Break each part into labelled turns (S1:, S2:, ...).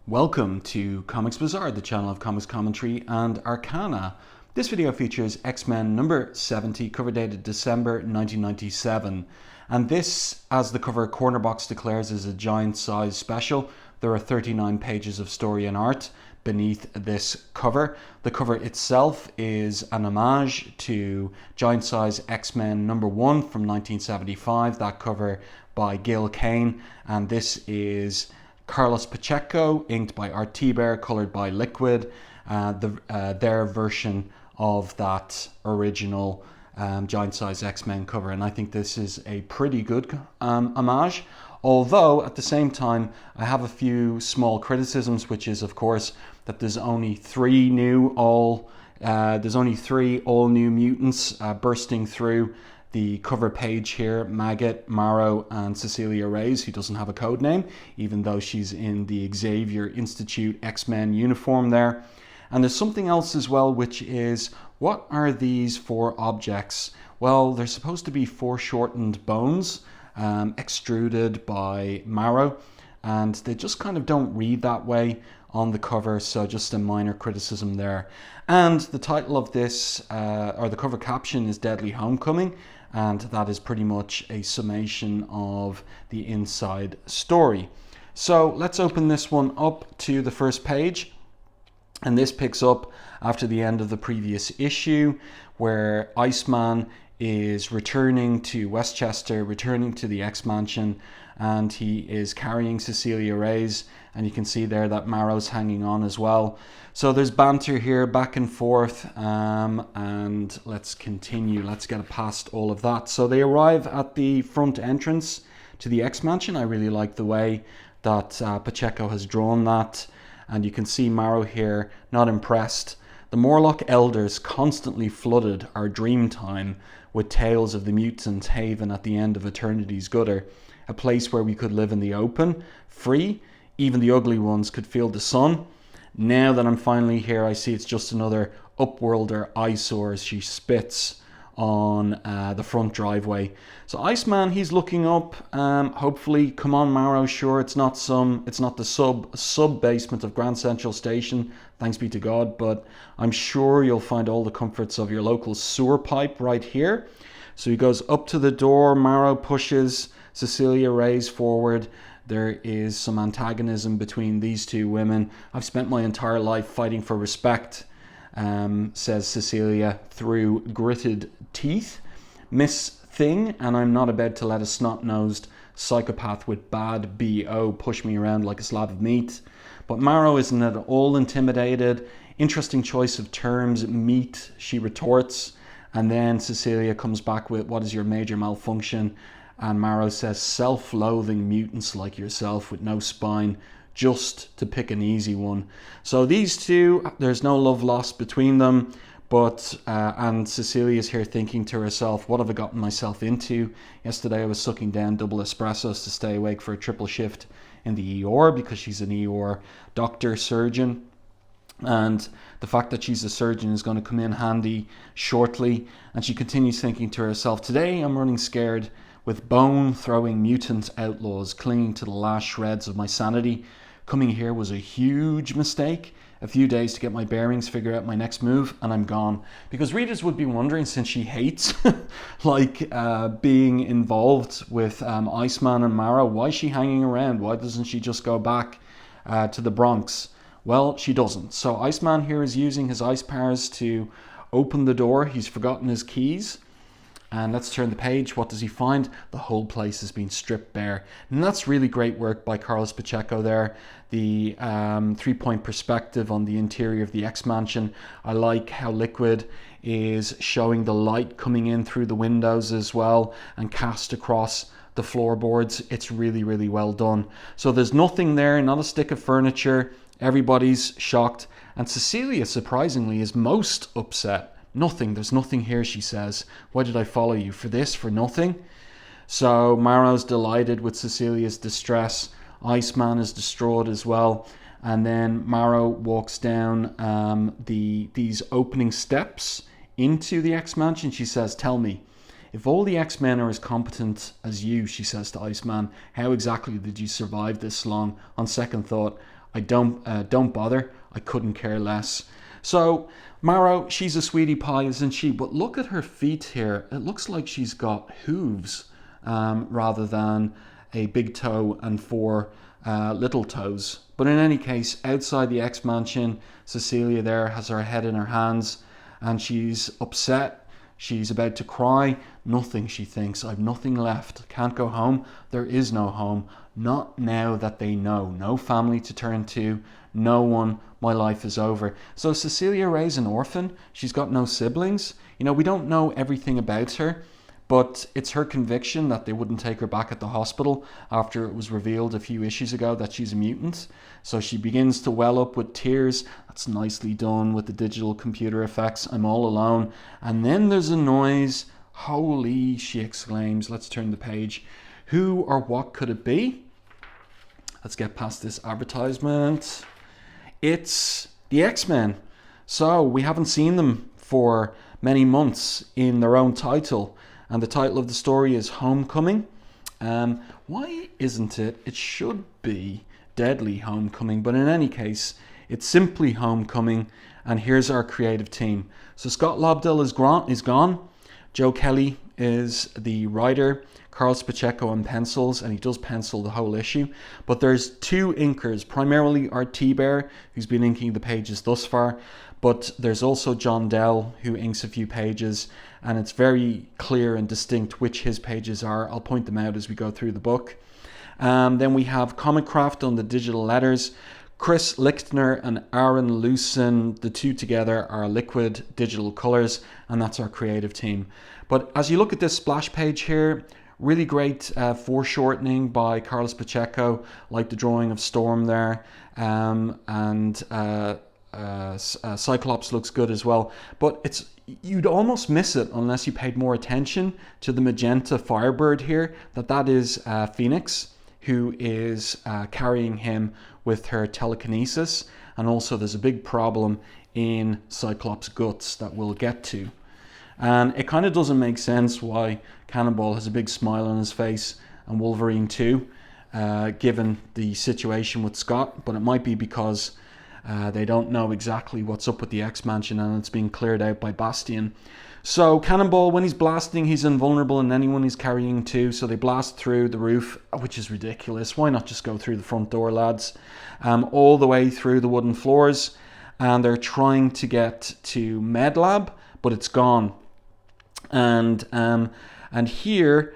S1: Welcome to Comics Bazaar, the channel of comics commentary and arcana. This video features X-Men number 70, cover dated December 1997. And this, as the cover corner box declares, is a giant size special. There are 39 pages of story and art beneath this cover. The cover itself is an homage to giant size X-Men number 1 from 1975, that cover by Gil Kane. And this is Carlos Pacheco, inked by Thibert, coloured by Liquid, their version of that original giant size X-Men cover. And I think this is a pretty good homage, although at the same time I have a few small criticisms, which is of course that there's only three all new mutants bursting through the cover page here: Maggot, Marrow, and Cecilia Reyes, who doesn't have a code name, even though she's in the Xavier Institute X-Men uniform there. And there's something else as well, which is, what are these four objects? Well, they're supposed to be foreshortened bones, extruded by Marrow, and they just kind of don't read that way on the cover, so just a minor criticism there. And the title of this, or the cover caption, is Deadly Homecoming, and that is pretty much a summation of the inside story. So let's open this one up to the first page, and this picks up after the end of the previous issue, where Iceman is returning to Westchester, returning to the X-Mansion, and he is carrying Cecilia Reyes, and you can see there that Marrow's hanging on as well. So there's banter here back and forth, and let's continue. Let's get past all of that. So they arrive at the front entrance to the X-Mansion. I really like the way that Pacheco has drawn that, and you can see Marrow here not impressed. The Morlock elders constantly flooded our dream time with tales of the mutant haven at the end of eternity's gutter, a place where we could live in the open, free. Even the ugly ones could feel the sun. Now that I'm finally here, I see it's just another upworlder eyesore as she spits on the front driveway. So Iceman, he's looking up. Hopefully, come on, Marrow. Sure, it's not the sub basement of Grand Central Station. Thanks be to God. But I'm sure you'll find all the comforts of your local sewer pipe right here. So he goes up to the door. Marrow pushes Cecilia Reyes forward. There is some antagonism between these two women. I've spent my entire life fighting for respect, says Cecilia through gritted teeth. Miss Thing, and I'm not about to let a snot-nosed psychopath with bad BO push me around like a slab of meat. But Marrow isn't at all intimidated. Interesting choice of terms, meat, she retorts. And then Cecilia comes back with, what is your major malfunction? And Marrow says, self-loathing mutants like yourself with no spine, just to pick an easy one. So these two, there's no love lost between them, but and Cecilia's here thinking to herself, what have I gotten myself into? Yesterday I was sucking down double espressos to stay awake for a triple shift in the ER, because she's an ER doctor, surgeon. And the fact that she's a surgeon is going to come in handy shortly. And she continues thinking to herself, today I'm running scared with bone-throwing mutant outlaws clinging to the last shreds of my sanity. Coming here was a huge mistake. A few days to get my bearings, figure out my next move, and I'm gone. Because readers would be wondering, since she hates being involved with Iceman and Marrow, why is she hanging around? Why doesn't she just go back to the Bronx? Well, she doesn't. So Iceman here is using his ice powers to open the door. He's forgotten his keys. And let's turn the page. What does he find? The whole place has been stripped bare. And that's really great work by Carlos Pacheco there. The three-point perspective on the interior of the X-Mansion. I like how Liquid is showing the light coming in through the windows as well and cast across the floorboards. It's really, really well done. So there's nothing there, not a stick of furniture. Everybody's shocked. And Cecilia, surprisingly, is most upset. Nothing, there's nothing here, she says. Why did I follow you? For this? For nothing? So Marrow's delighted with Cecilia's distress. Iceman is distraught as well. And then Marrow walks down these opening steps into the X-Mansion. She says, tell me, if all the X-Men are as competent as you, she says to Iceman, how exactly did you survive this long? On second thought, don't bother. I couldn't care less. So Marrow, she's a sweetie pie, isn't she? But look at her feet here. It looks like she's got hooves rather than a big toe and 4 little toes. But in any case, outside the X-Mansion, Cecilia there has her head in her hands and she's upset. She's about to cry. Nothing, she thinks. I've nothing left. Can't go home. There is no home. Not now that they know. No family to turn to. No one. My life is over. So Cecilia Ray's an orphan. She's got no siblings. You know, we don't know everything about her, but it's her conviction that they wouldn't take her back at the hospital after it was revealed a few issues ago that she's a mutant. So she begins to well up with tears. That's nicely done with the digital computer effects. I'm all alone. And then there's a noise. Holy, she exclaims. Let's turn the page. Who or what could it be? Let's get past this advertisement. It's the X-Men. So we haven't seen them for many months in their own title. And the title of the story is Homecoming. Why isn't it? It should be Deadly Homecoming. But in any case, it's simply Homecoming. And here's our creative team. So Scott Lobdell is gone. Joe Kelly is the writer. Carl Pacheco on pencils, and he does pencil the whole issue. But there's 2 inkers, primarily Art Thibert, who's been inking the pages thus far. But there's also John Dell, who inks a few pages, and it's very clear and distinct which his pages are. I'll point them out as we go through the book. Then we have Comic Craft on the digital letters. Chris Lichtner and Aaron Lucen, the 2 together are Liquid Digital Colors, and that's our creative team. But as you look at this splash page here, really great foreshortening by Carlos Pacheco, like the drawing of Storm there, and Cyclops looks good as well. But you'd almost miss it unless you paid more attention to the magenta Firebird here, that is Phoenix, who is carrying him with her telekinesis. And also there's a big problem in Cyclops' guts that we'll get to. And it kind of doesn't make sense why Cannonball has a big smile on his face and Wolverine too, given the situation with Scott. But it might be because they don't know exactly what's up with the X-Mansion and it's being cleared out by Bastion. So Cannonball, when he's blasting, he's invulnerable and anyone he's carrying too. So they blast through the roof, which is ridiculous. Why not just go through the front door, lads? All the way through the wooden floors. And they're trying to get to MedLab, but it's gone. And here,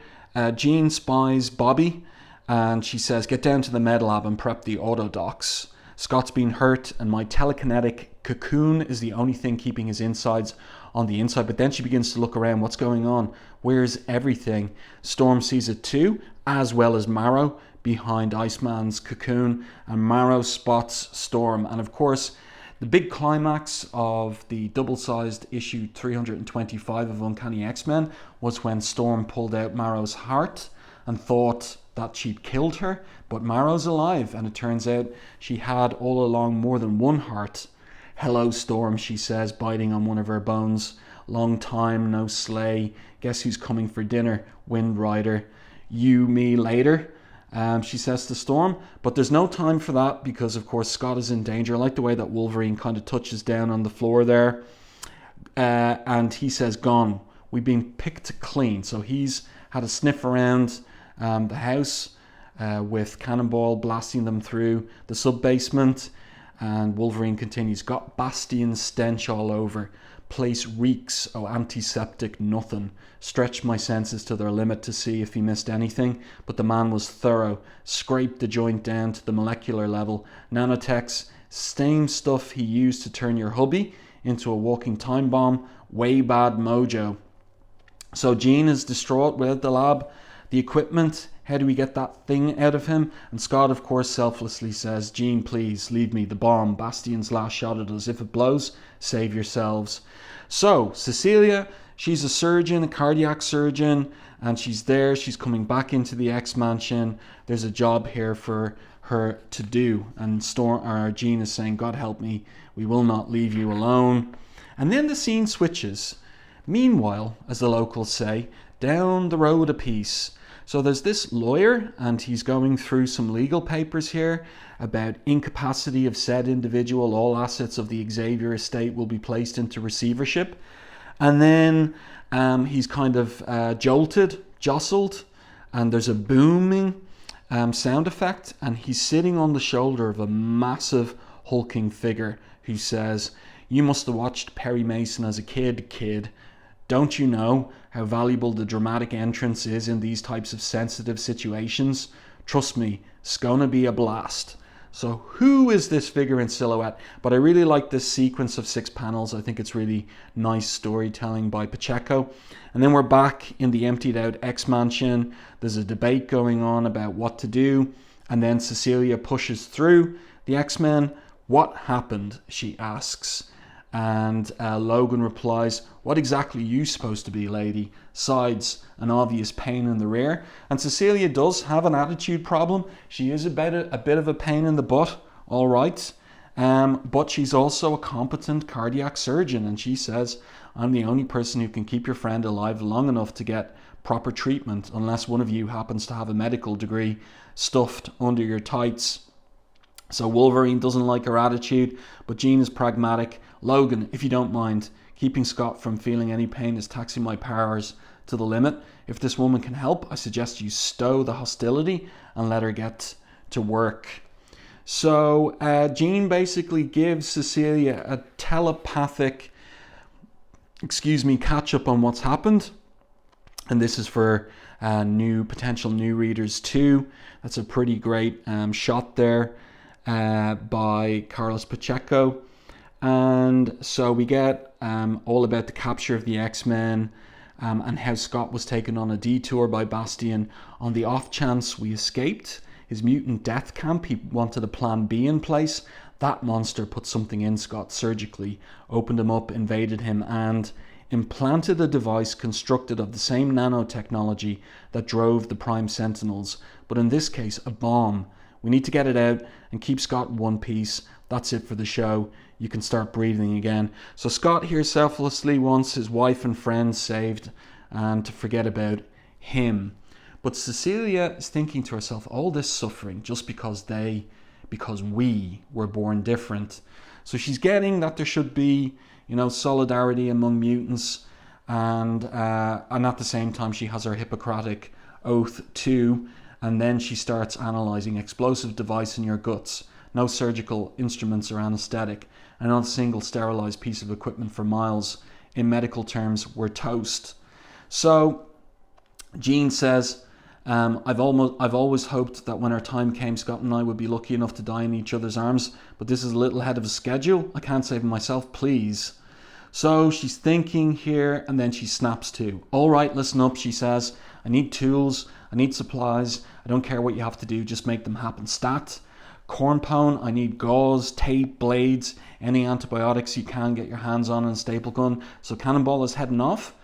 S1: Jean spies Bobby, and she says, get down to the MedLab and prep the autodocs. Scott's been hurt, and my telekinetic cocoon is the only thing keeping his insides on the inside. But then she begins to look around. What's going on? Where's everything? Storm sees it too, as well as Marrow behind Iceman's cocoon. And Marrow spots Storm. And of course, the big climax of the double-sized issue 325 of Uncanny X-Men was when Storm pulled out Marrow's heart and thought that she'd killed her. But Marrow's alive, and it turns out she had all along more than one heart. Hello, Storm, she says, biting on one of her bones. Long time no slay. Guess who's coming for dinner? Wind Rider. You, me, later. She says to Storm, but there's no time for that because, of course, Scott is in danger. I like the way that Wolverine kind of touches down on the floor there. And he says, gone. We've been picked clean. So he's had a sniff around the house with Cannonball blasting them through the sub-basement. And Wolverine continues, got Bastion stench all over. Place reeks, oh antiseptic nothing. Stretched my senses to their limit to see if he missed anything, but the man was thorough. Scraped the joint down to the molecular level. Nanotech's same stuff he used to turn your hubby into a walking time bomb. Way bad mojo. So Jean is distraught without the lab. The equipment, how do we get that thing out of him? And Scott, of course, selflessly says, Jean, please, leave me. The bomb, Bastion's last shot at us. If it blows, save yourselves. So, Cecilia, she's a surgeon, a cardiac surgeon, and she's there. She's coming back into the X-Mansion. There's a job here for her to do. And Jean is saying, God help me, we will not leave you alone. And then the scene switches. Meanwhile, as the locals say, down the road a piece. So there's this lawyer, and he's going through some legal papers here about incapacity of said individual. All assets of the Xavier estate will be placed into receivership. And then he's kind of jostled, and there's a booming sound effect, and he's sitting on the shoulder of a massive hulking figure who says, "You must have watched Perry Mason as a kid. Don't you know how valuable the dramatic entrance is in these types of sensitive situations? Trust me, it's gonna be a blast." So who is this figure in silhouette? But I really like this sequence of 6 panels. I think it's really nice storytelling by Pacheco. And then we're back in the emptied out X-Mansion. There's a debate going on about what to do. And then Cecilia pushes through the X-Men. "What happened?" she asks. And Logan replies, "What exactly are you supposed to be, lady?" Sides, an obvious pain in the rear. And Cecilia does have an attitude problem. She is a bit of a pain in the butt, all right. But she's also a competent cardiac surgeon. And she says, "I'm the only person who can keep your friend alive long enough to get proper treatment, unless one of you happens to have a medical degree stuffed under your tights." So Wolverine doesn't like her attitude, but Jean is pragmatic. "Logan, if you don't mind, keeping Scott from feeling any pain is taxing my powers to the limit. If this woman can help, I suggest you stow the hostility and let her get to work." So Jean basically gives Cecilia a telepathic, catch up on what's happened. And this is for potential new readers too. That's a pretty great shot there by Carlos Pacheco. And so we get all about the capture of the X-Men and how Scott was taken on a detour by Bastian on the off chance we escaped his mutant death camp. He wanted a plan B in place. That monster put something in Scott surgically, opened him up, invaded him, and implanted a device constructed of the same nanotechnology that drove the Prime Sentinels, but in this case a bomb. We need to get it out and keep Scott in one piece. That's it for the show. You can start breathing again. So Scott here selflessly wants his wife and friends saved and to forget about him. But Cecilia is thinking to herself, all this suffering just because we were born different. So she's getting that there should be, solidarity among mutants, and at the same time she has her Hippocratic oath too. And then she starts analysing explosive device in your guts. No surgical instruments or anaesthetic, and not a single sterilised piece of equipment for miles. In medical terms, we're toast. So Jean says, I've always hoped that when our time came, Scott and I would be lucky enough to die in each other's arms, but this is a little ahead of schedule. I can't save myself, please. So she's thinking here, and then she snaps to. All right, listen up, she says. I need tools, I need supplies. I don't care what you have to do, just make them happen. Stat. Cornpone, I need gauze, tape, blades, any antibiotics you can get your hands on, and a staple gun. So Cannonball is heading off.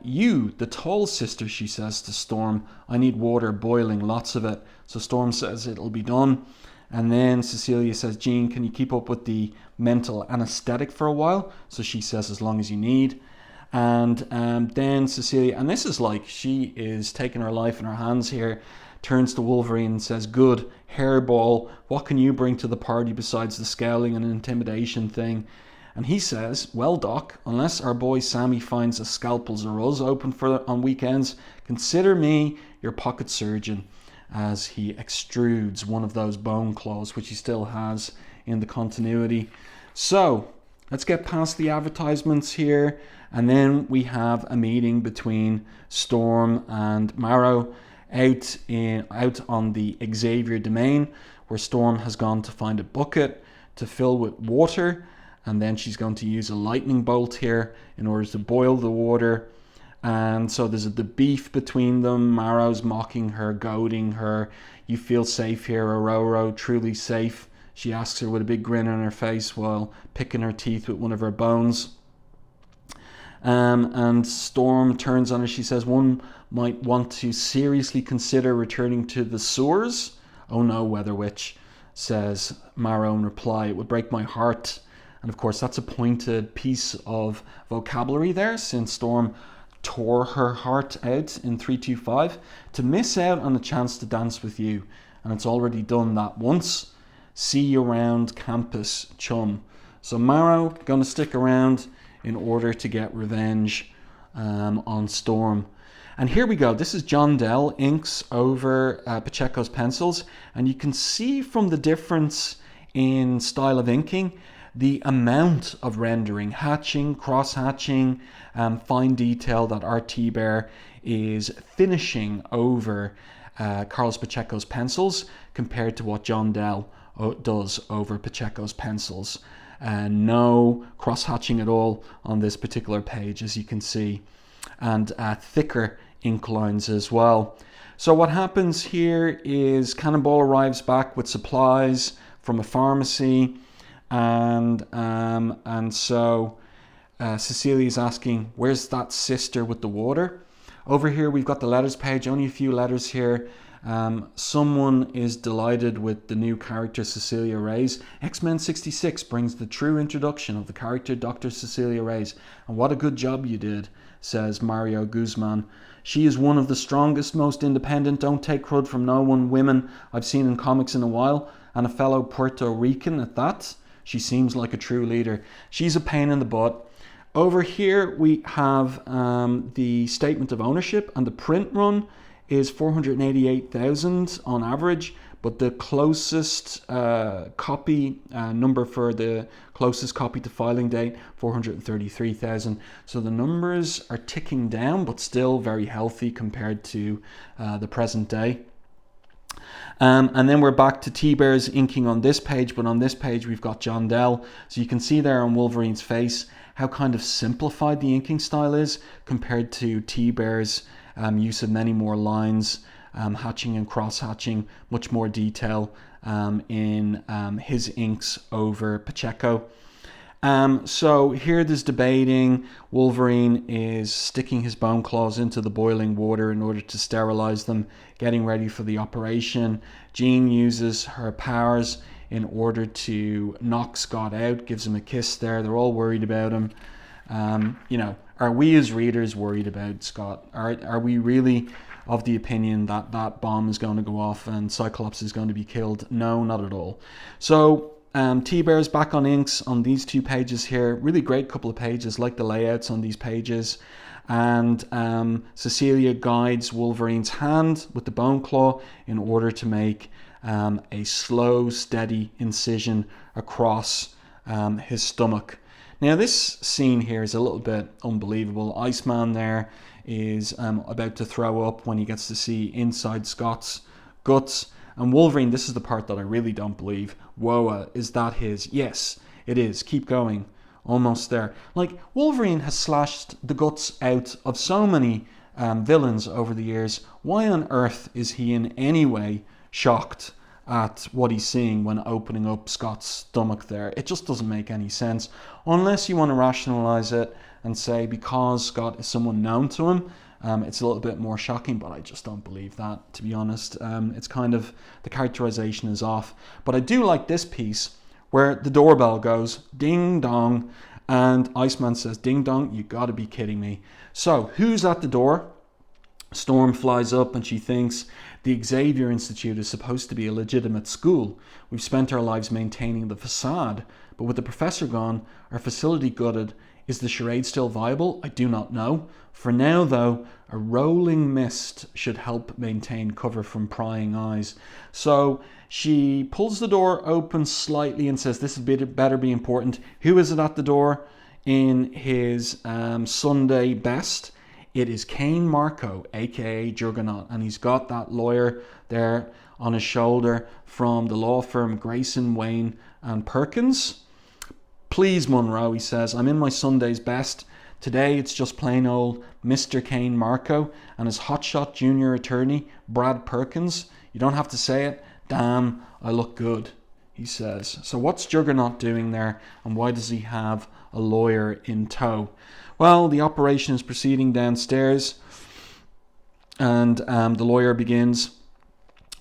S1: You, the tall sister, she says to Storm, I need water boiling, lots of it. So Storm says it'll be done. And then Cecilia says, Jean, can you keep up with the mental anesthetic for a while? So she says, as long as you need. And then Cecilia, and this is like she is taking her life in her hands here, turns to Wolverine and says, good, hairball, what can you bring to the party besides the scowling and intimidation thing? And he says, well, Doc, unless our boy Sammy finds a Scalpels or Us open on weekends, consider me your pocket surgeon, as he extrudes one of those bone claws, which he still has in the continuity. So let's get past the advertisements here. And then we have a meeting between Storm and Marrow out on the Xavier domain, where Storm has gone to find a bucket to fill with water, and then she's going to use a lightning bolt here in order to boil the water. And so there's the beef between them. Marrow's mocking her, goading her. You feel safe here, Aurora, truly safe, she asks her with a big grin on her face while picking her teeth with one of her bones. And Storm turns on her. She says, one might want to seriously consider returning to the sewers. Oh no, Weather Witch, says Marrow in reply. It would break my heart. And of course, that's a pointed piece of vocabulary there, since Storm tore her heart out in 325, to miss out on a chance to dance with you. And it's already done that once. See you around campus, chum. So Marrow going to stick around in order to get revenge on Storm. And here we go. This is John Dell inks over Pacheco's pencils. And you can see from the difference in style of inking, the amount of rendering, hatching, cross-hatching, fine detail that Thibert is finishing over Carlos Pacheco's pencils compared to what John Dell does over Pacheco's pencils. No cross-hatching at all on this particular page, as you can see, and thicker ink lines as well. So what happens here is Cannonball arrives back with supplies from a pharmacy, and so Cecilia's asking, where's that sister with the water? Over here we've got the letters page, only a few letters here. Someone is delighted with the new character Cecilia Reyes. X-Men 66 brings the true introduction of the character Dr. Cecilia Reyes. And what a good job you did, says Mario Guzman. She is one of the strongest, most independent, don't take crud from no one women I've seen in comics in a while, and a fellow Puerto Rican at that. She seems like a true leader. She's a pain in the butt. Over here we have the statement of ownership, and the print run is 488,000 on average, but the closest copy number for the closest copy to filing date, 433,000. So the numbers are ticking down, but still very healthy compared to the present day. And then we're back to Thibert's inking on this page, but on this page we've got John Dell. So you can see there on Wolverine's face how kind of simplified the inking style is compared to Thibert's use of many more lines, hatching and cross-hatching, much more detail in his inks over Pacheco. So here there's debating. Wolverine is sticking his bone claws into the boiling water in order to sterilize them, getting ready for the operation. Jean uses her powers in order to knock Scott out, gives him a kiss there. They're all worried about him. Are we as readers worried about Scott? Are we really of the opinion that that bomb is going to go off and Cyclops is going to be killed? No, not at all. So Thibert's back on inks on these two pages here. Really great couple of pages, like the layouts on these pages. And Cecilia guides Wolverine's hand with the bone claw in order to make a slow, steady incision across his stomach. Now this scene here is a little bit unbelievable. Iceman there is about to throw up when he gets to see inside Scott's guts. And Wolverine, this is the part that I really don't believe. Woa, is that his? Yes, it is. Keep going. Almost there. Like, Wolverine has slashed the guts out of so many villains over the years. Why on earth is he in any way shocked at what he's seeing when opening up Scott's stomach there? It just doesn't make any sense. Unless you want to rationalize it and say because Scott is someone known to him, it's a little bit more shocking, but I just don't believe that, to be honest. It's kind of, the characterization is off. But I do like this piece where the doorbell goes, ding dong, and Iceman says, ding dong, you gotta be kidding me. So, who's at the door? Storm flies up and she thinks, the Xavier Institute is supposed to be a legitimate school. We've spent our lives maintaining the facade, but with the professor gone, our facility gutted, is the charade still viable? I do not know. For now, though, a rolling mist should help maintain cover from prying eyes. So she pulls the door open slightly and says, this had better be important. Who is it at the door in his Sunday best? It is Kane Marco, aka Juggernaut, and he's got that lawyer there on his shoulder from the law firm Grayson, Wayne and Perkins. Please, Monroe, he says, I'm in my Sunday's best. Today it's just plain old Mr. Kane Marco and his hotshot junior attorney, Brad Perkins. You don't have to say it. Damn, I look good, he says. So what's Juggernaut doing there, and why does he have a lawyer in tow? Well, the operation is proceeding downstairs, and the lawyer begins.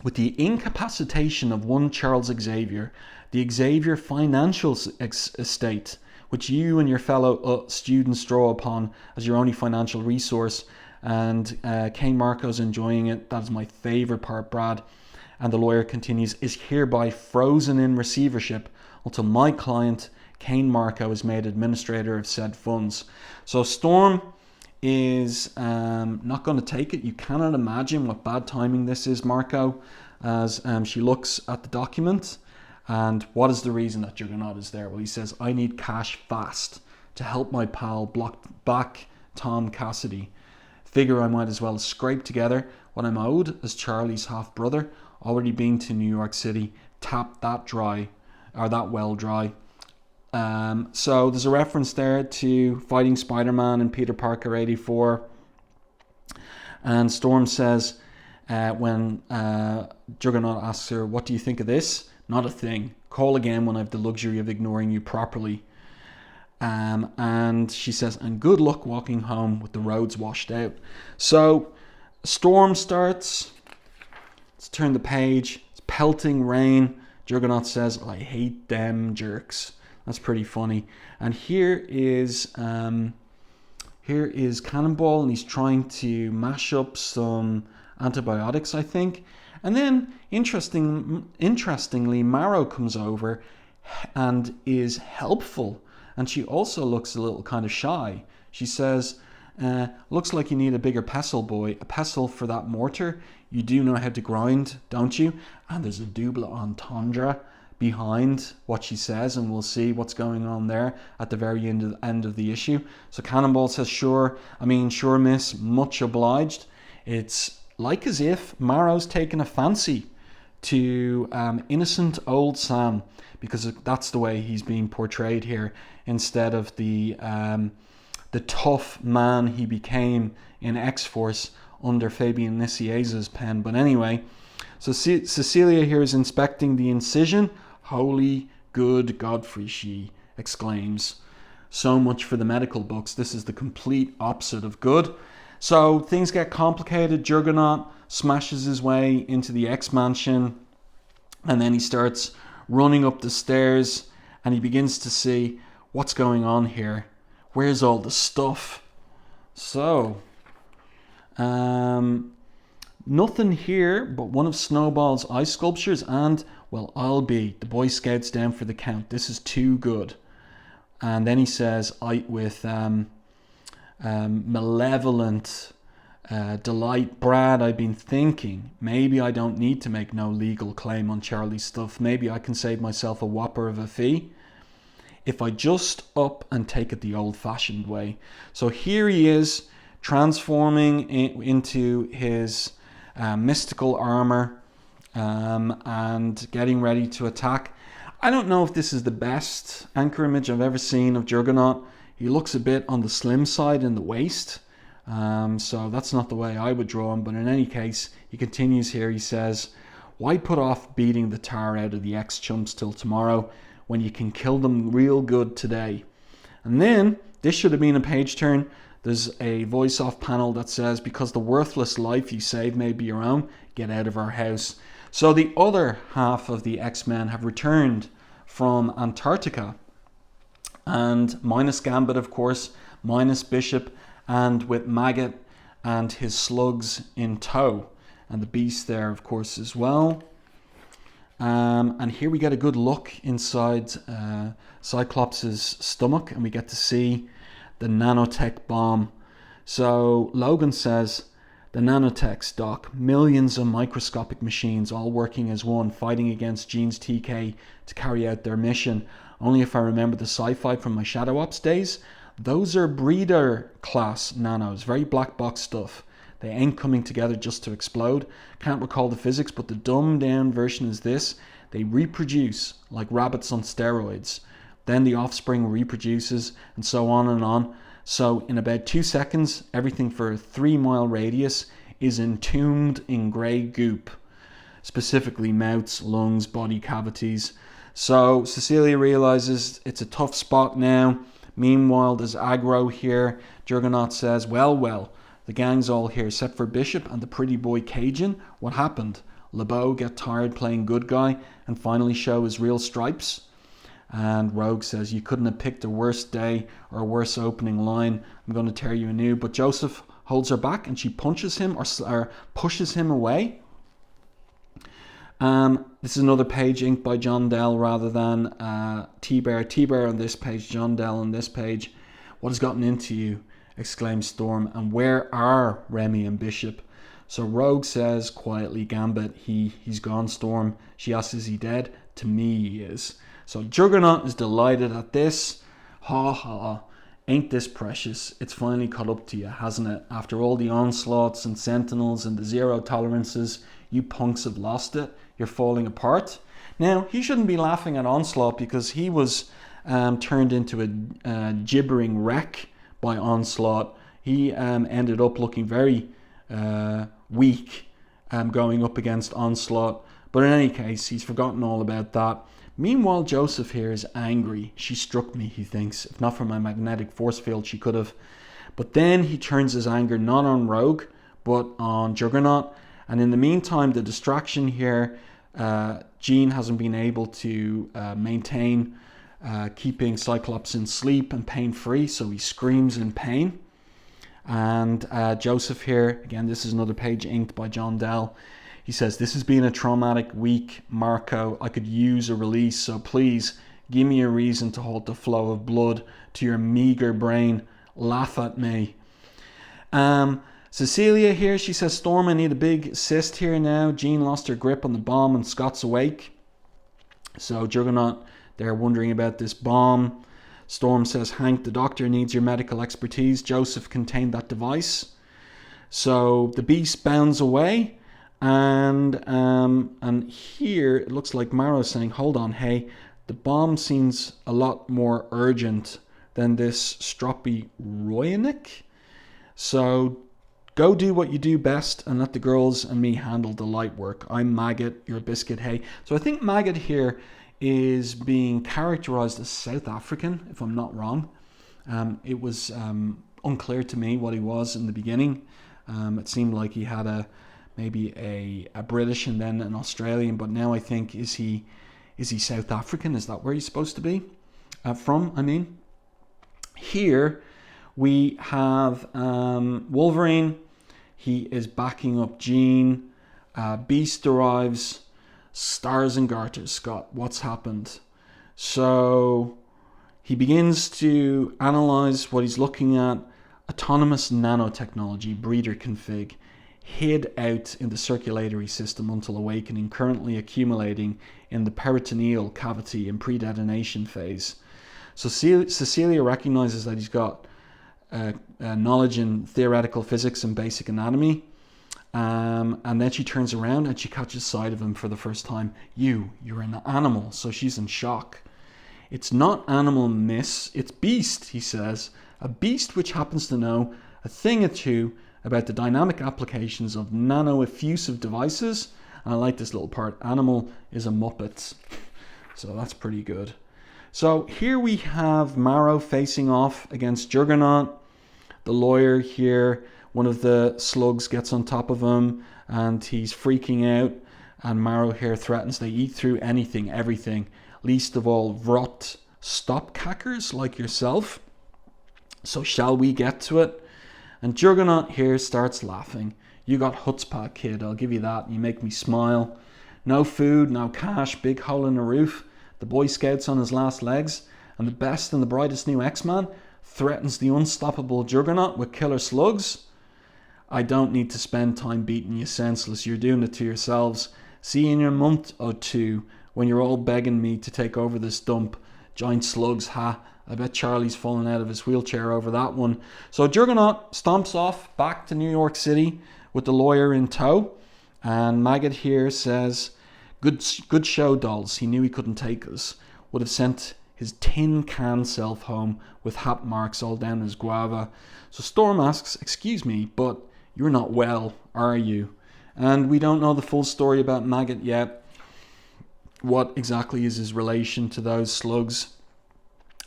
S1: With the incapacitation of one Charles Xavier, the Xavier financial estate which you and your fellow students draw upon as your only financial resource. And Kane Marco's enjoying it. That is my favourite part, Brad. And the lawyer continues, is hereby frozen in receivership until my client, Kane Marco, is made administrator of said funds. So Storm is not going to take it. You cannot imagine what bad timing this is, Marco, as she looks at the document. And what is the reason that Juggernaut is there? Well, he says, I need cash fast to help my pal block back Tom Cassidy. Figure I might as well scrape together what I'm owed as Charlie's half-brother. Already been to New York City, tapped that dry, or that well dry. So there's a reference there to Fighting Spider-Man and Peter Parker 84. And Storm says, when Juggernaut asks her, what do you think of this? Not a thing. Call again when I've the luxury of ignoring you properly. And she says, and good luck walking home with the roads washed out. So Storm starts. Let's turn the page. It's pelting rain. Juggernaut says, I hate them jerks. That's pretty funny. And here is Cannonball, and he's trying to mash up some antibiotics, I think. And then, interestingly, Marrow comes over and is helpful. And she also looks a little kind of shy. She says, looks like you need a bigger pestle, boy. A pestle for that mortar. You do know how to grind, don't you? And there's a double entendre behind what she says, and we'll see what's going on there at the very end of the issue. So Cannonball says, sure, miss, much obliged. It's like as if Marrow's taken a fancy to innocent old Sam, because that's the way he's being portrayed here, instead of the tough man he became in X-Force under Fabian Nicieza's pen. But anyway, so Cecilia here is inspecting the incision. Holy good Godfrey, she exclaims. So much for the medical books. This is the complete opposite of good. So things get complicated. Juggernaut smashes his way into the X-Mansion, and then he starts running up the stairs, and he begins to see what's going on here. Where's all the stuff? So, nothing here but one of Snowball's ice sculptures, and, well, I'll be the Boy Scouts down for the count. This is too good. And then he says, with malevolent delight, Brad, I've been thinking, maybe I don't need to make no legal claim on Charlie's stuff. Maybe I can save myself a whopper of a fee if I just up and take it the old-fashioned way. So here he is, transforming into his mystical armor and getting ready to attack. I don't know if this is the best anchor image I've ever seen of Juggernaut. He looks a bit on the slim side in the waist, so that's not the way I would draw him. But in any case, he continues here. He says, why put off beating the tar out of the ex-chumps till tomorrow when you can kill them real good today? And then, this should have been a page turn. There's a voice-off panel that says, because the worthless life you save may be your own, get out of our house. So the other half of the X-Men have returned from Antarctica, and minus Gambit, of course, minus Bishop, and with Maggot and his slugs in tow, and the Beast there, of course, as well. And here we get a good look inside Cyclops' stomach, and we get to see the nanotech bomb. So Logan says, the nanotechs, Doc, millions of microscopic machines all working as one, fighting against Jean's TK to carry out their mission. Only if I remember the sci-fi from my Shadow Ops days, those are breeder class nanos, very black box stuff. They ain't coming together just to explode. Can't recall the physics, but the dumbed down version is this. They reproduce like rabbits on steroids. Then the offspring reproduces, and so on and on. So in about 2 seconds, everything for a 3-mile radius is entombed in grey goop. Specifically mouths, lungs, body cavities. So Cecilia realizes it's a tough spot now. Meanwhile, there's aggro here. Juggernaut says, well, the gang's all here except for Bishop and the pretty boy Cajun. What happened? LeBeau get tired playing good guy and finally show his real stripes? And Rogue says, you couldn't have picked a worse day or a worse opening line. I'm going to tear you anew. But Joseph holds her back and she punches him or pushes him away. This is another page inked by John Dell rather than Thibert. Thibert on this page, John Dell on this page. What has gotten into you? Exclaims Storm. And where are Remy and Bishop? So Rogue says quietly, Gambit, he's gone, Storm. She asks, is he dead? To me, he is. So Juggernaut is delighted at this. Ha ha. Ain't this precious? It's finally caught up to you, hasn't it? After all the onslaughts and sentinels and the zero tolerances, you punks have lost it. You're falling apart. Now, he shouldn't be laughing at Onslaught because he was turned into a gibbering wreck by Onslaught. He ended up looking very weak going up against Onslaught. But in any case, he's forgotten all about that. Meanwhile, Joseph here is angry. She struck me, he thinks. If not for my magnetic force field, she could have. But then he turns his anger not on Rogue, but on Juggernaut. And in the meantime, the distraction here, Jean hasn't been able to maintain keeping Cyclops in sleep and pain-free, so he screams in pain. And Joseph here, again, this is another page inked by John Dell. He says, this has been a traumatic week, Marco. I could use a release, so please give me a reason to halt the flow of blood to your meager brain. Laugh at me. Cecilia here, she says, Storm, I need a big cyst here now. Jean lost her grip on the bomb and Scott's awake. So Juggernaut, they're wondering about this bomb. Storm says, Hank, the doctor needs your medical expertise. Joseph contained that device. So the beast bounds away. And here it looks like Marrow's saying, hold on, hey, the bomb seems a lot more urgent than this stroppy Royanik. So go do what you do best and let the girls and me handle the light work. I'm Maggot, you're Biscuit, hey. So I think Maggot here is being characterized as South African, if I'm not wrong. It was unclear to me what he was in the beginning. It seemed like he had maybe a British and then an Australian, but now I think, is he South African? Is that where he's supposed to be from? I mean, here we have Wolverine. He is backing up Jean. Beast arrives. Stars and garters, Scott. What's happened? So he begins to analyze what he's looking at. Autonomous nanotechnology, breeder config, hid out in the circulatory system until awakening, currently accumulating in the peritoneal cavity in pre-detonation phase. So Cecilia recognizes that he's got knowledge in theoretical physics and basic anatomy. And then she turns around and she catches sight of him for the first time. You're an animal. So she's in shock. It's not animal, miss. It's beast, he says. A beast which happens to know a thing or two about the dynamic applications of nano-effusive devices. And I like this little part. Animal is a Muppet. So that's pretty good. So here we have Marrow facing off against Juggernaut. The lawyer here, one of the slugs gets on top of him and he's freaking out. And Marrow here threatens they eat through anything, everything. Least of all, Vrot stopcackers like yourself. So shall we get to it? And Juggernaut here starts laughing. You got chutzpah, kid, I'll give you that. You make me smile. No food, no cash, big hole in the roof. The Boy Scouts on his last legs. And the best and the brightest new X-Man threatens the unstoppable Juggernaut with killer slugs. I don't need to spend time beating you senseless. You're doing it to yourselves. See you in your month or two when you're all begging me to take over this dump. Giant slugs, ha. I bet Charlie's fallen out of his wheelchair over that one. So Juggernaut stomps off back to New York City with the lawyer in tow. And Maggot here says, good show, dolls. He knew he couldn't take us. Would have sent his tin can self home with hat marks all down his guava. So Storm asks, excuse me, but you're not well, are you? And we don't know the full story about Maggot yet. What exactly is his relation to those slugs?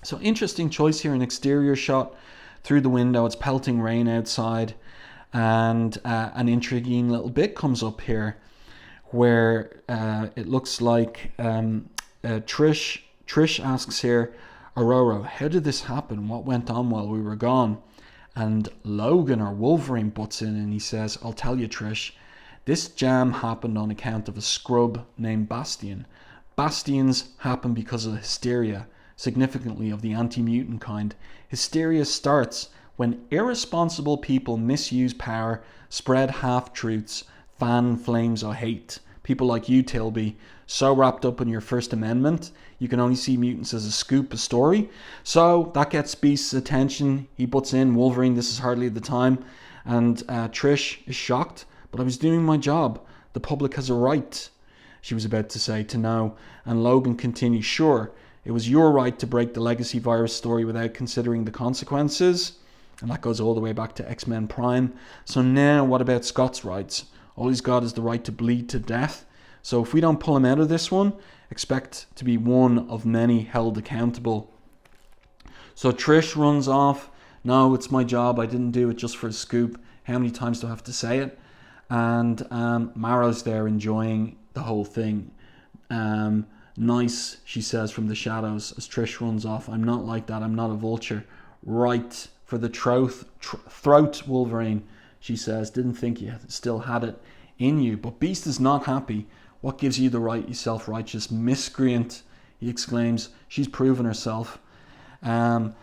S1: So interesting choice here, an exterior shot through the window. It's pelting rain outside. And an intriguing little bit comes up here where it looks like Trish Trish asks here, Aurora, how did this happen? What went on while we were gone? And Logan, or Wolverine, butts in and he says, I'll tell you, Trish, this jam happened on account of a scrub named Bastion. Bastions happen because of hysteria, significantly of the anti-mutant kind. Hysteria starts when irresponsible people misuse power, spread half-truths, fan flames of hate. People like you, Tilby, so wrapped up in your First Amendment, you can only see mutants as a scoop, a story. So that gets Beast's attention. He butts in, Wolverine, this is hardly the time. And Trish is shocked, but I was doing my job. The public has a right, she was about to say, to know. And Logan continues, sure, it was your right to break the legacy virus story without considering the consequences. And that goes all the way back to X-Men Prime. So now what about Scott's rights? All he's got is the right to bleed to death. So if we don't pull him out of this one, expect to be one of many held accountable. So Trish runs off. No, it's my job. I didn't do it just for a scoop. How many times do I have to say it? And Marrow's there enjoying the whole thing. Nice, she says from the shadows as Trish runs off. I'm not like that. I'm not a vulture. Right for the throat, Wolverine, she says. Didn't think you still had it in you. But Beast is not happy. What gives you the right, you self-righteous miscreant? He exclaims. She's proven herself. And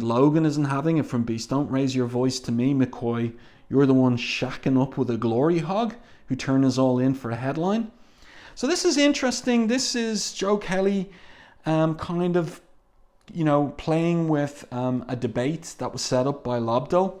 S1: Logan isn't having it from Beast. Don't raise your voice to me, McCoy. You're the one shacking up with a glory hog who turned us all in for a headline. So this is interesting. This is Joe Kelly kind of, playing with a debate that was set up by Lobdell.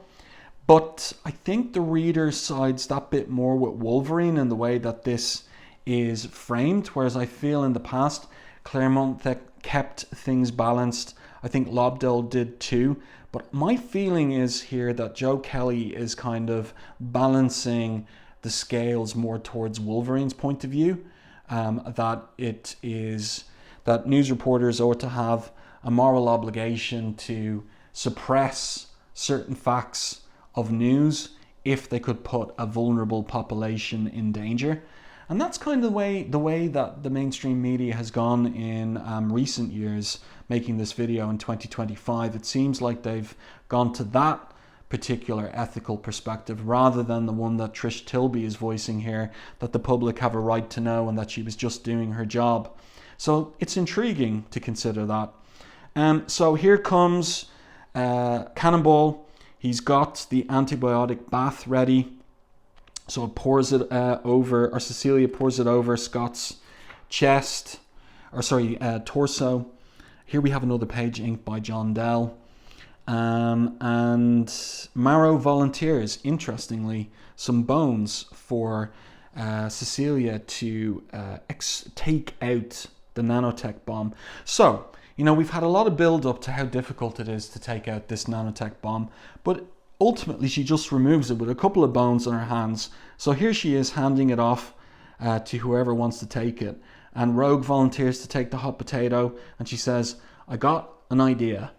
S1: But I think the reader sides that bit more with Wolverine in the way that this is framed, whereas I feel in the past Claremont kept things balanced. I think Lobdell did too. But my feeling is here that Joe Kelly is kind of balancing the scales more towards Wolverine's point of view. That news reporters ought to have a moral obligation to suppress certain facts of news if they could put a vulnerable population in danger. And that's kind of the way that the mainstream media has gone in recent years, making this video in 2025. It seems like they've gone to that particular ethical perspective rather than the one that Trish Tilby is voicing here, that the public have a right to know and that she was just doing her job. So it's intriguing to consider that. So here comes Cannonball. He's got the antibiotic bath ready. So it pours it over, or Cecilia pours it over Scott's chest, torso. Here we have another page inked by John Dell. And Marrow volunteers, interestingly, some bones for Cecilia to take out the nanotech bomb. So, we've had a lot of build up to how difficult it is to take out this nanotech bomb, but ultimately she just removes it with a couple of bones in her hands. So here she is handing it off to whoever wants to take it. And Rogue volunteers to take the hot potato, and she says, I got an idea.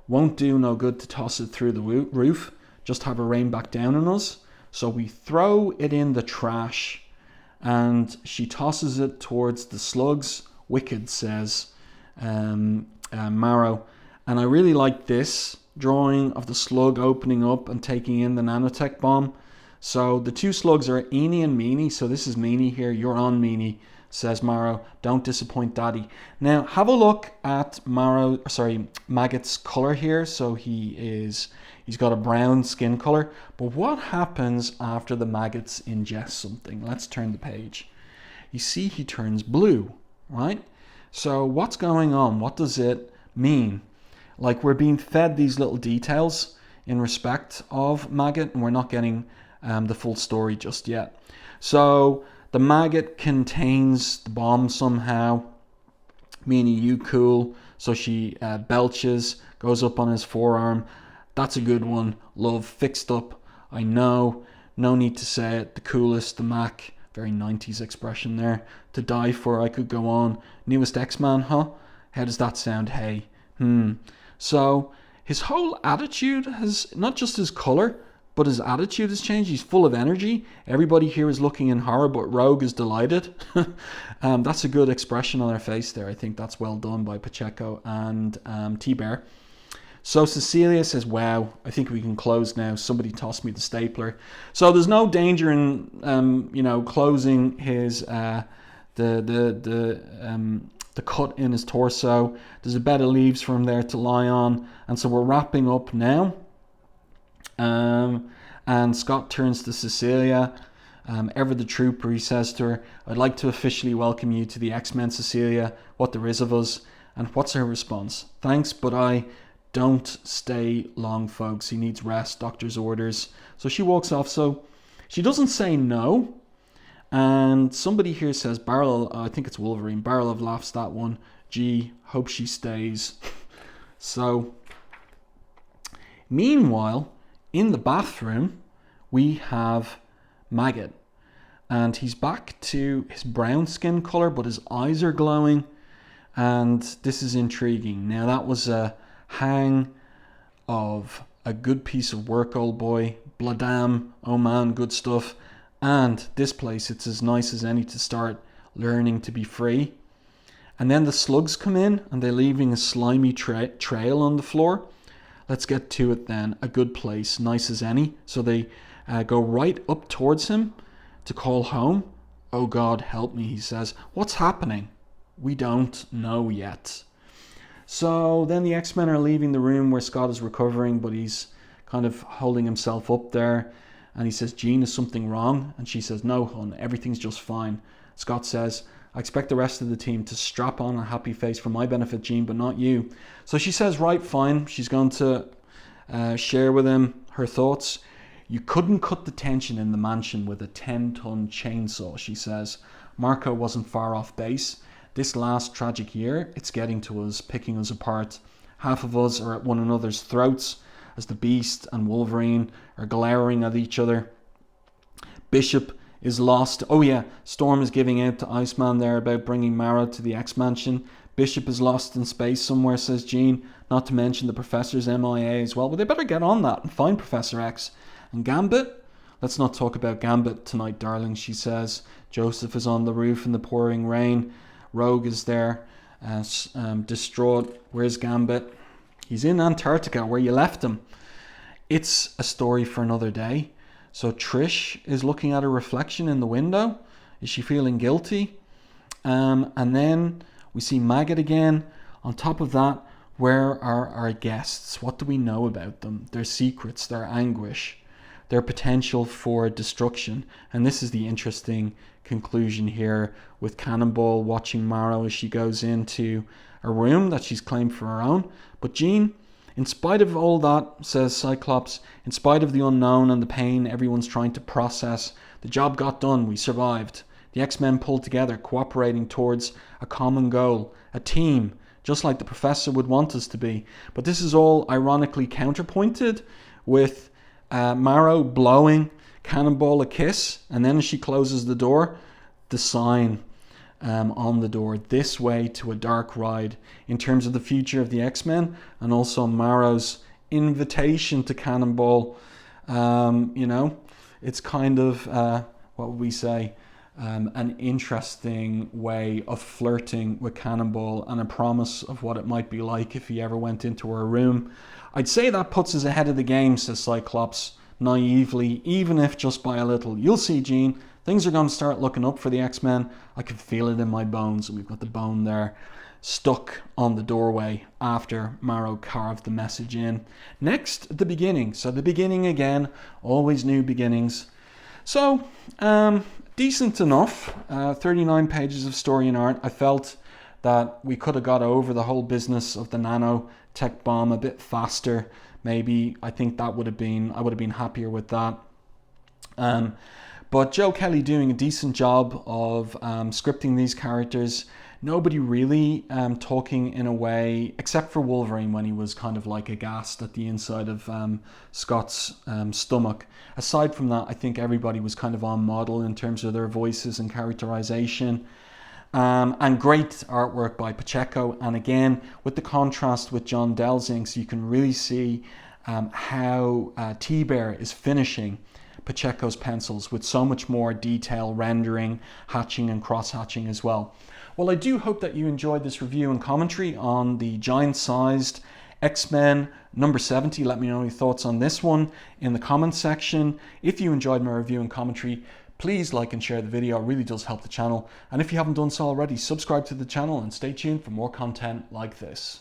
S1: Won't do no good to toss it through the roof, just have it rain back down on us. So we throw it in the trash, and she tosses it towards the slugs. Wicked, says Marrow. And I really like this drawing of the slug opening up and taking in the nanotech bomb. So the two slugs are Eenie and Meanie. So this is Meanie here. You're on, Meanie, says Marrow. Don't disappoint Daddy. Now have a look at Maggot's color here. So he's got a brown skin color. But what happens after the maggots ingest something? Let's turn the page. You see he turns blue, right? So what's going on? What does it mean? Like, we're being fed these little details in respect of maggot, and we're not getting the full story just yet. So the maggot contains the bomb somehow, meaning you cool. So she belches, goes up on his forearm. That's a good one. Love, fixed up. I know. No need to say it. The coolest, the Mac. Very 90s expression there. To die for, I could go on. Newest X-Man, huh? How does that sound? Hey. So his whole attitude has, not just his color, but his attitude has changed. He's full of energy. Everybody here is looking in horror, but Rogue is delighted. That's a good expression on her face there. I think that's well done by Pacheco and Thibert. So Cecilia says, wow, I think we can close now. Somebody tossed me the stapler. So there's no danger in, closing his, the cut in his torso. There's a bed of leaves for him there to lie on. And so we're wrapping up now. And Scott turns to Cecilia. Ever the trooper, he says to her, I'd like to officially welcome you to the X-Men, Cecilia, what there is of us. And what's her response? Thanks, but I don't stay long, folks. He needs rest, doctor's orders. So she walks off. So she doesn't say no. And somebody here says, Barrel, I think it's Wolverine. Barrel of laughs that one. Gee, hope she stays. So, meanwhile, in the bathroom, we have Maggot. And he's back to his brown skin color, but his eyes are glowing. And this is intriguing. Now, that was a hang of a good piece of work, old boy. Bladam, oh man, good stuff. And this place, it's as nice as any to start learning to be free. And then the slugs come in and they're leaving a slimy trail on the floor. Let's get to it then. A good place, nice as any. So they go right up towards him to call home. Oh God, help me, he says. What's happening? We don't know yet. So then the X-Men are leaving the room where Scott is recovering, but he's kind of holding himself up there. And he says, Jean, is something wrong? And she says, no, hon, everything's just fine. Scott says, I expect the rest of the team to strap on a happy face for my benefit, Jean, but not you. So she says, right, fine. She's going to share with him her thoughts. You couldn't cut the tension in the mansion with a 10-ton chainsaw, she says. Marco wasn't far off base. This last tragic year, it's getting to us, picking us apart. Half of us are at one another's throats as the Beast and Wolverine are glowering at each other. Bishop is lost. Oh yeah, Storm is giving out to Iceman there about bringing Mara to the X-Mansion. Bishop is lost in space somewhere, says Jean. Not to mention the Professor's MIA as well. But they better get on that and find Professor X. And Gambit? Let's not talk about Gambit tonight, darling, she says. Joseph is on the roof in the pouring rain. Rogue is there, distraught. Where's Gambit? He's in Antarctica, where you left him. It's a story for another day. So Trish is looking at her reflection in the window. Is she feeling guilty? And then we see Maggot again. On top of that, where are our guests? What do we know about them? Their secrets, their anguish, their potential for destruction. And this is the interesting conclusion here with Cannonball watching Mara as she goes into a room that she's claimed for her own. But Jean, in spite of all that, says Cyclops, in spite of the unknown and the pain everyone's trying to process, the job got done. We survived. The X-Men pulled together, cooperating towards a common goal, a team, just like the Professor would want us to be. But this is all ironically counterpointed with Mara blowing Cannonball a kiss, and then as she closes the door, the sign on the door, this way to a dark ride, in terms of the future of the X-Men, and also Mara's invitation to Cannonball. It's kind of, what would we say, an interesting way of flirting with Cannonball and a promise of what it might be like if he ever went into her room. I'd say that puts us ahead of the game, says Cyclops, naively, even if just by a little. You'll see, Jean, things are going to start looking up for the X-Men. I can feel it in my bones. And we've got the bone there stuck on the doorway after Mara carved the message in. Next, the beginning. So the beginning again, always new beginnings. So, decent enough. 39 pages of story and art. I felt that we could have got over the whole business of the nanotech bomb a bit faster. Maybe I think I would have been happier with that. But Joe Kelly doing a decent job of scripting these characters. Nobody really talking in a way, except for Wolverine when he was kind of like aghast at the inside of Scott's stomach. Aside from that, I think everybody was kind of on model in terms of their voices and characterization. And great artwork by Pacheco. And again, with the contrast with John Delzing, so you can really see how Thibert is finishing Pacheco's pencils with so much more detail, rendering, hatching and cross-hatching as well. Well, I do hope that you enjoyed this review and commentary on the giant-sized X-Men number 70. Let me know your thoughts on this one in the comments section. If you enjoyed my review and commentary, please like and share the video. It really does help the channel. And if you haven't done so already, subscribe to the channel and stay tuned for more content like this.